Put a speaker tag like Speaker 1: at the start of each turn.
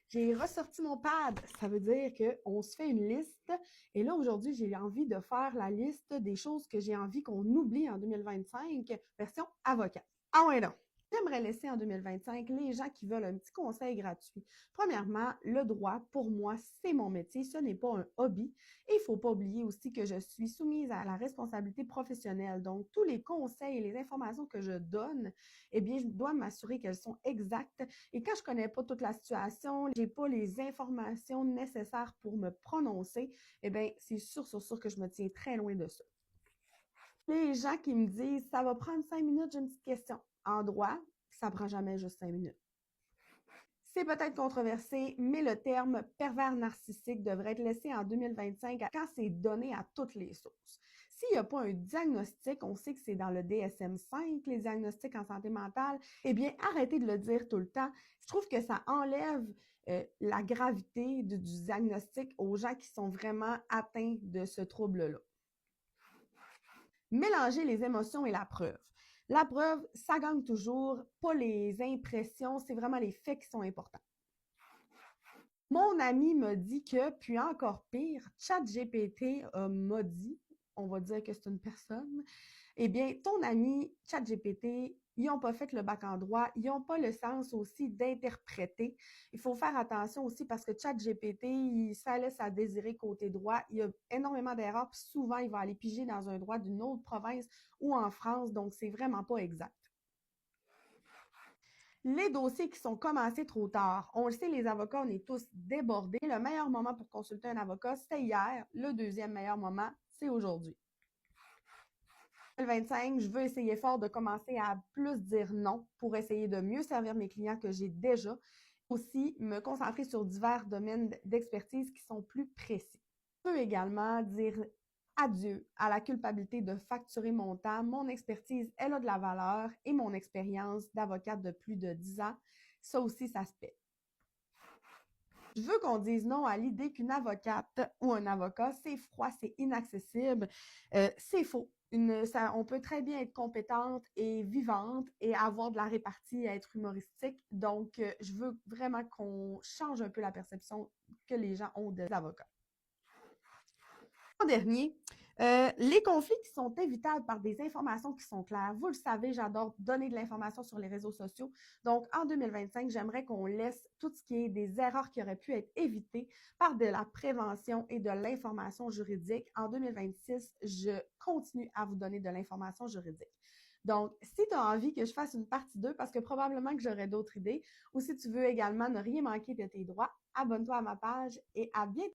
Speaker 1: J'ai ressorti mon pad. Ça veut dire qu'on se fait une liste. Et là, aujourd'hui, j'ai envie de faire la liste des choses que j'ai envie qu'on oublie en 2025, version avocat. Ah ouais, non. J'aimerais laisser en 2025 les gens qui veulent un petit conseil gratuit. Premièrement, le droit, pour moi, c'est mon métier, ce n'est pas un hobby. Et il ne faut pas oublier aussi que je suis soumise à la responsabilité professionnelle. Donc, tous les conseils et les informations que je donne, eh bien, je dois m'assurer qu'elles sont exactes. Et quand je ne connais pas toute la situation, je n'ai pas les informations nécessaires pour me prononcer, eh bien, c'est sûr que je me tiens très loin de ça. Les gens qui me disent, ça va prendre 5 minutes, j'ai une petite question. En droit, ça prend jamais juste 5 minutes. C'est peut-être controversé, mais le terme pervers narcissique devrait être laissé en 2025 quand c'est donné à toutes les sources. S'il n'y a pas un diagnostic, on sait que c'est dans le DSM-5, les diagnostics en santé mentale, eh bien, arrêtez de le dire tout le temps. Je trouve que ça enlève la gravité du diagnostic aux gens qui sont vraiment atteints de ce trouble-là. Mélanger les émotions et la preuve. La preuve, ça gagne toujours, pas les impressions, c'est vraiment les faits qui sont importants. Mon ami m'a dit que, puis encore pire, ChatGPT m'a dit, on va dire que c'est une personne, eh bien, ton ami ChatGPT, ils n'ont pas fait le bac en droit, ils n'ont pas le sens aussi d'interpréter. Il faut faire attention aussi parce que ChatGPT, ça laisse à désirer côté droit. Il y a énormément d'erreurs, puis souvent, il va aller piger dans un droit d'une autre province ou en France, donc c'est vraiment pas exact. Les dossiers qui sont commencés trop tard. On le sait, les avocats, on est tous débordés. Le meilleur moment pour consulter un avocat, c'était hier. Le deuxième meilleur moment, c'est aujourd'hui. 2025, je veux essayer fort de commencer à plus dire non pour essayer de mieux servir mes clients que j'ai déjà. Aussi, me concentrer sur divers domaines d'expertise qui sont plus précis. Je peux également dire adieu à la culpabilité de facturer mon temps. Mon expertise, elle a de la valeur et mon expérience d'avocate de plus de 10 ans, ça aussi, ça se paie. Je veux qu'on dise non à l'idée qu'une avocate ou un avocat, c'est froid, c'est inaccessible. C'est faux. On peut très bien être compétente et vivante et avoir de la répartie et être humoristique. Donc, je veux vraiment qu'on change un peu la perception que les gens ont des avocats. En dernier, les conflits qui sont évitables par des informations qui sont claires. Vous le savez, j'adore donner de l'information sur les réseaux sociaux. Donc, en 2025, j'aimerais qu'on laisse tout ce qui est des erreurs qui auraient pu être évitées par de la prévention et de l'information juridique. En 2026, je continue à vous donner de l'information juridique. Donc, si tu as envie que je fasse une partie 2, parce que probablement que j'aurai d'autres idées, ou si tu veux également ne rien manquer de tes droits, abonne-toi à ma page et à bientôt!